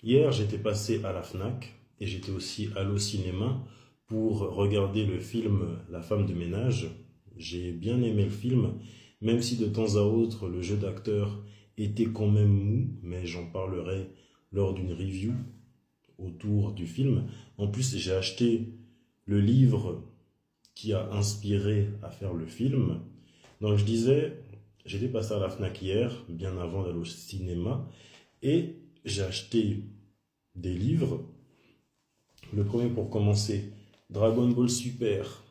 Hier, j'étais passé à la Fnac et j'étais aussi allé au cinéma pour regarder le film La femme de ménage. J'ai bien aimé le film, même si de temps à autre le jeu d'acteur était quand même mou, mais j'en parlerai lors d'une review autour du film. En plus, j'ai acheté le livre qui a inspiré à faire le film. Donc je disais, j'étais passé à la Fnac hier, bien avant d'aller au cinéma, et j'ai acheté des livres. Le premier pour commencer, Dragon Ball Super,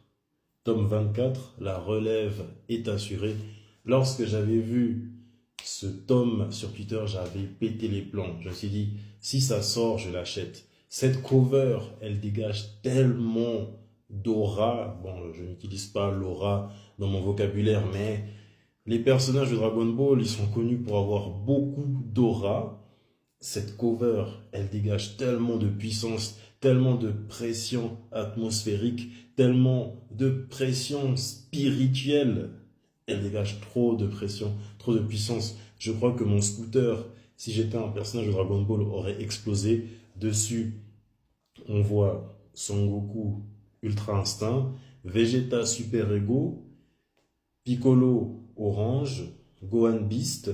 tome 24, la relève est assurée. Lorsque j'avais vu ce tome sur Twitter, j'avais pété les plombs. Je me suis dit, si ça sort, je l'achète. Cette cover, elle dégage tellement d'aura. Bon, je n'utilise pas l'aura dans mon vocabulaire, mais les personnages de Dragon Ball, ils sont connus pour avoir beaucoup d'aura. Cette cover, elle dégage tellement de puissance, tellement de pression atmosphérique, tellement de pression spirituelle. Elle dégage trop de pression, trop de puissance. Je crois que mon scooter, si j'étais un personnage de Dragon Ball, aurait explosé. Dessus, on voit Son Goku Ultra Instinct, Vegeta Super Ego, Piccolo Orange, Gohan Beast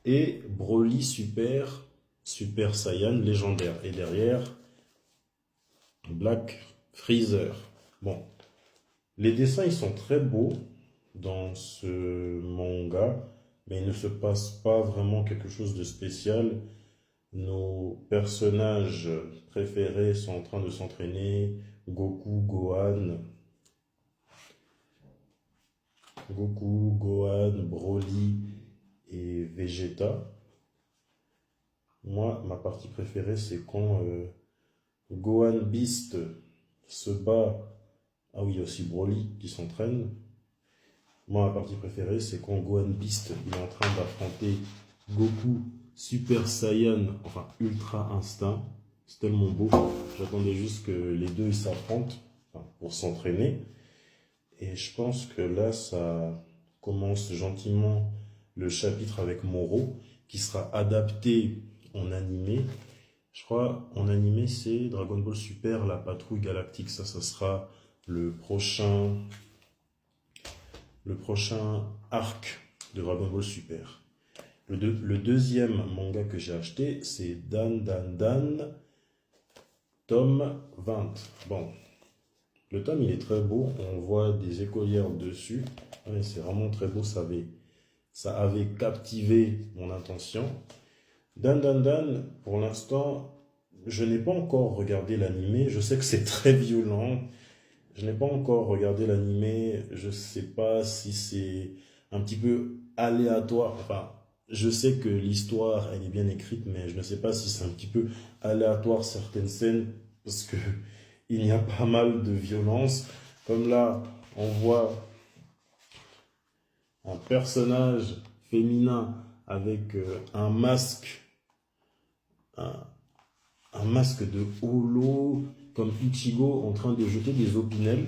et Broly Super Saiyan légendaire. Et derrière, Black Freezer. Bon, les dessins, ils sont très beaux dans ce manga, mais il ne se passe pas vraiment quelque chose de spécial. Nos personnages préférés sont en train de s'entraîner. Goku, Gohan, Broly et Vegeta. Moi, ma partie préférée, c'est quand Gohan Beast se bat. Ah oui, il y a aussi Broly qui s'entraîne. Moi, ma partie préférée, c'est quand Gohan Beast il est en train d'affronter Goku Super Saiyan, enfin Ultra Instinct. C'est tellement beau. J'attendais juste que les deux s'affrontent, enfin, pour s'entraîner. Et je pense que là, ça commence gentiment le chapitre avec Moro, qui sera adapté en animé. Je crois en animé, c'est Dragon Ball Super, la patrouille galactique. Ça sera le prochain arc de Dragon Ball Super. Le deuxième manga que j'ai acheté, c'est Dan Dan Dan, tome 20. Bon, le tome il est très beau, on voit des écolières dessus. Ouais, c'est vraiment très beau, ça avait captivé mon attention. Dan Dan Dan, pour l'instant, je n'ai pas encore regardé l'animé. Je sais que c'est très violent. Je n'ai pas encore regardé l'animé. Je ne sais pas si c'est un petit peu aléatoire. Enfin, je sais que l'histoire, elle est bien écrite, mais je ne sais pas si c'est un petit peu aléatoire certaines scènes, parce que il y a pas mal de violence. Comme là, on voit un personnage féminin avec un masque un masque de holo, comme Ichigo en train de jeter des opinels.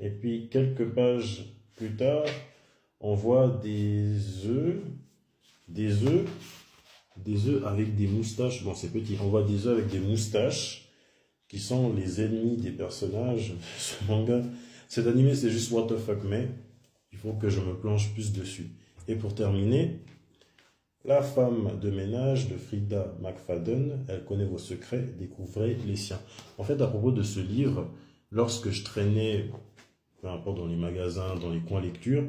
Et puis quelques pages plus tard, on voit des œufs avec des moustaches. Bon, c'est petit. On voit des œufs avec des moustaches qui sont les ennemis des personnages de ce manga. Cet animé, c'est juste what the fuck, mais il faut que je me planche plus dessus. Et pour terminer, la femme de ménage de Frida McFadden, elle connaît vos secrets, découvrez les siens. En fait, à propos de ce livre, lorsque je traînais, peu importe dans les magasins, dans les coins lecture,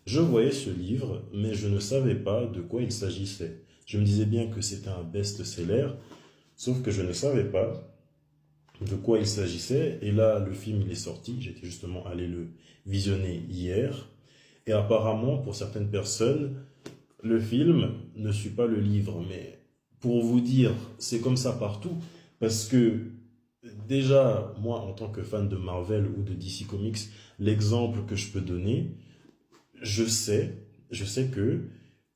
je voyais ce livre, mais je ne savais pas de quoi il s'agissait. Je me disais bien que c'était un best-seller, sauf que je ne savais pas de quoi il s'agissait. Et là, le film, il est sorti. J'étais justement allé le visionner hier. Et apparemment, pour certaines personnes, le film ne suit pas le livre. Mais pour vous dire, c'est comme ça partout. Parce que déjà, moi, en tant que fan de Marvel ou de DC Comics, l'exemple que je peux donner, je sais que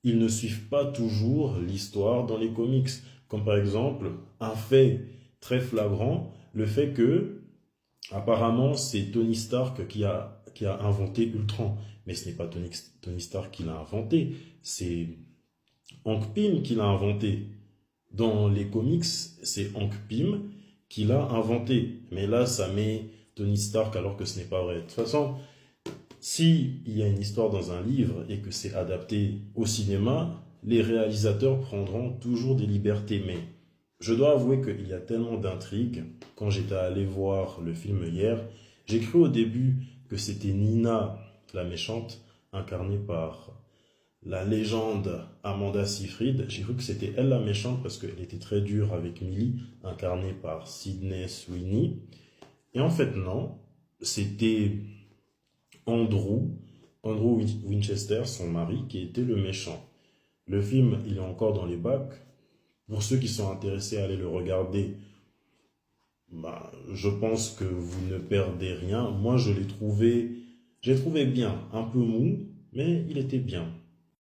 ils ne suivent pas toujours l'histoire dans les comics. Comme par exemple, un fait très flagrant, le fait que, apparemment, c'est Tony Stark qui a inventé Ultron. Mais ce n'est pas Tony Stark qui l'a inventé, c'est Hank Pym qui l'a inventé. Dans les comics, c'est Hank Pym qui l'a inventé. Mais là, ça met Tony Stark alors que ce n'est pas vrai. De toute façon, si il y a une histoire dans un livre et que c'est adapté au cinéma, les réalisateurs prendront toujours des libertés. Mais je dois avouer qu'il y a tellement d'intrigues. Quand j'étais allé voir le film hier, j'ai cru au début que c'était Nina, la méchante, incarnée par la légende Amanda Seyfried. J'ai cru que c'était elle la méchante parce qu'elle était très dure avec Millie, incarnée par Sydney Sweeney. Et en fait, non, c'était Andrew, Andrew Winchester, son mari, qui était le méchant. Le film, il est encore dans les bacs. Pour ceux qui sont intéressés à aller le regarder, bah, je pense que vous ne perdez rien. Moi, j'ai trouvé bien, un peu mou, mais il était bien.